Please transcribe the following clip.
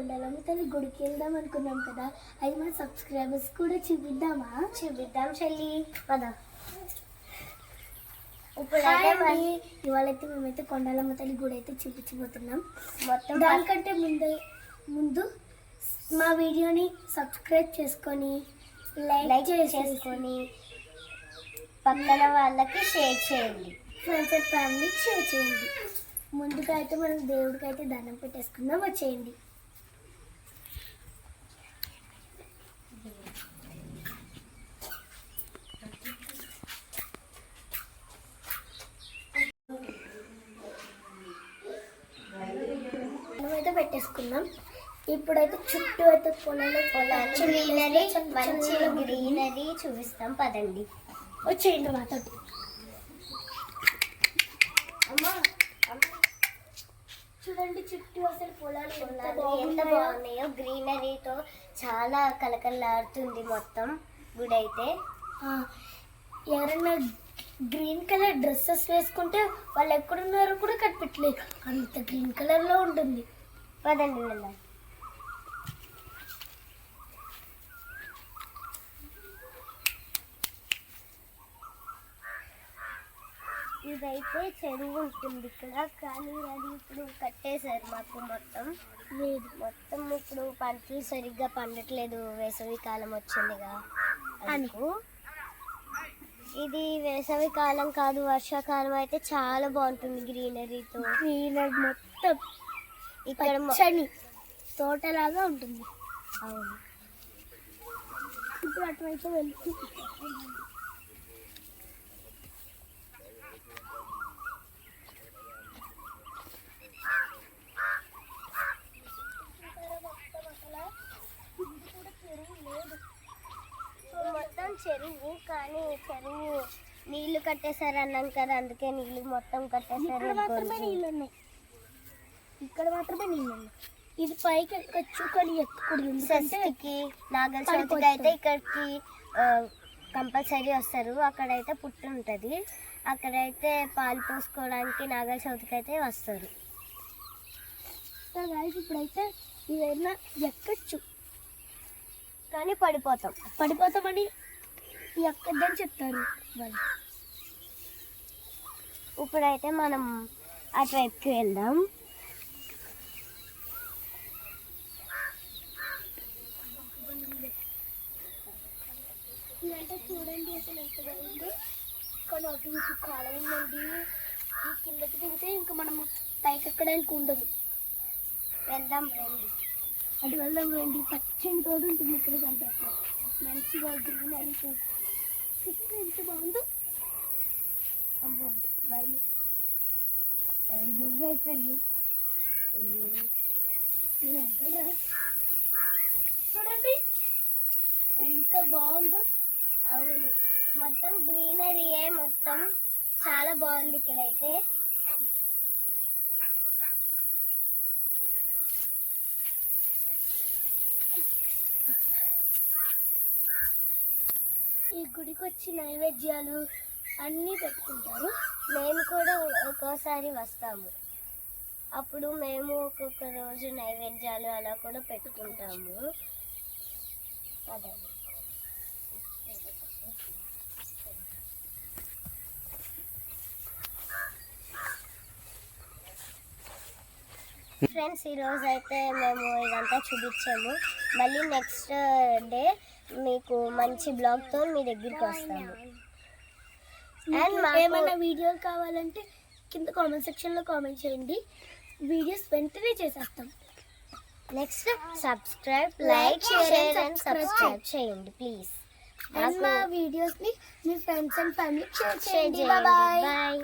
కొండలమ్మ తల్లి గుడికి వెళ్దాం అనుకున్నాం కదా, అది మన సబ్స్క్రైబర్స్ కూడా చూపిద్దామా? చూపిద్దాం చెల్లి పద. ఇవాళైతే మేమైతే కొండలమ్మ తల్లి గుడి అయితే చూపించబోతున్నాం. మొత్తం దానికంటే ముందు మా వీడియోని సబ్స్క్రైబ్ చేసుకొని లైక్ చేసుకొని పక్కన వాళ్ళకి షేర్ చేయండి, ఫ్రెండ్స్ అండ్ ఫ్యామిలీకి షేర్ చేయండి. ముందుగా అయితే మనం దేవుడికి అయితే దండం పెట్టేసుకుందాం, వచ్చేయండి. మనమైతే పెట్టేసుకుందాం. ఇప్పుడైతే చుట్టూ అయితే పొలాలు మంచి గ్రీనరీ చూపిస్తాం, పదండి వచ్చేయండి మాతో. చూడండి చుట్టూ అసలు పొలాలు ఎంత బాగున్నాయో, గ్రీనరీతో చాలా కలకలాడుతుంది మొత్తం గుడి అయితే. ఎవరైనా గ్రీన్ కలర్ డ్రెస్సెస్ వేసుకుంటే వాళ్ళు ఎక్కడున్నారో కూడా కనిపించలేదు, అంత గ్రీన్ కలర్లో ఉంటుంది. పదండి వెళ్దాం. ఇదైతే చెరువు ఉంటుంది ఇక్కడ, కానీ అది ఇప్పుడు కట్టేశారు మాకు. మొత్తం ఇప్పుడు పంటలు సరిగ్గా పండట్లేదు, వేసవి కాలం వచ్చిందిగా అందుకు. ఇది వేసవి కాలం కాదు, వర్షాకాలం అయితే చాలా బాగుంటుంది గ్రీనరీతో. గ్రీనరీ మొత్తం ఇక్కడ తోటలాగా ఉంటుంది. అవును, ఇప్పుడు అటువైపు వెళ్తూ మొత్తం చెరువు, కానీ చెరువు నీళ్లు కట్టేశారు అన్నాం కదా, అందుకే నీళ్లు మొత్తం కట్టేశారు. ఇక్కడ మాత్రమే నీళ్ళు ఉన్నాయి. ఇది పైకి ఎక్కచ్చు, కానీ ఎక్కకూడదు. షష్ఠికి నాగల చవితికి అయితే ఇక్కడికి కంపల్సరీ వస్తారు. అక్కడైతే పుట్టు ఉంటుంది, అక్కడైతే పాలు పోసుకోవడానికి నాగల చవితికి అయితే వస్తారు. ఇప్పుడైతే ఇదైనా ఎక్కచ్చు, కానీ పడిపోతామని ఎక్కద్దని చెప్తారు వాళ్ళు. ఇప్పుడైతే మనం అటువైపుకి వెళ్దాం. ఇదంటే చూడండి అసలు ఎంత బాగుంది. ఇక్కడ అటు ఇటు కాలం ఉందండి. ఈ కిందకి దిగితే ఇంకా మనము పైకి ఎక్కడానికి ఉండదు. వెళ్దాం రండి, అటు వెళ్దాం రండి. పచ్చని తోడు ఉంటుంది ఇక్కడ కంటే అక్కడ మంచిగా గ్రీనరీ చుట్టూ ఎంత బాగుందో. అమ్మో బయలు చూడండి ఎంత బాగుందో. అవును, మొత్తం గ్రీనరీయే, మొత్తం చాలా బాగుంది ఇక్కడైతే. ఈ గుడికి వచ్చి నైవేద్యాలు అన్నీ పెట్టుకుంటారు. మేము కూడా ఒక్కోసారి వస్తాము, అప్పుడు మేము ఒక్కొక్క రోజు నైవేద్యాలు అలా కూడా పెట్టుకుంటాము. అదే ఫ్రెండ్స్, ఈరోజు అయితే మేము ఇదంతా చూపించాము. మళ్ళీ నెక్స్ట్ డే మీకు మంచి బ్లాగ్తో మీ దగ్గరికి వస్తాము. అండ్ ఏమైనా వీడియోలు కావాలంటే కింద కామెంట్ సెక్షన్లో కామెంట్ చేయండి, వీడియోస్ వెంటనే చేసేస్తాం. Next subscribe, like, share and subscribe చేయండి ప్లీజ్. అండ్ మా వీడియోస్ని మీ ఫ్రెండ్స్ అండ్ ఫ్యామిలీకి షేర్ చేయండి. బాయ్.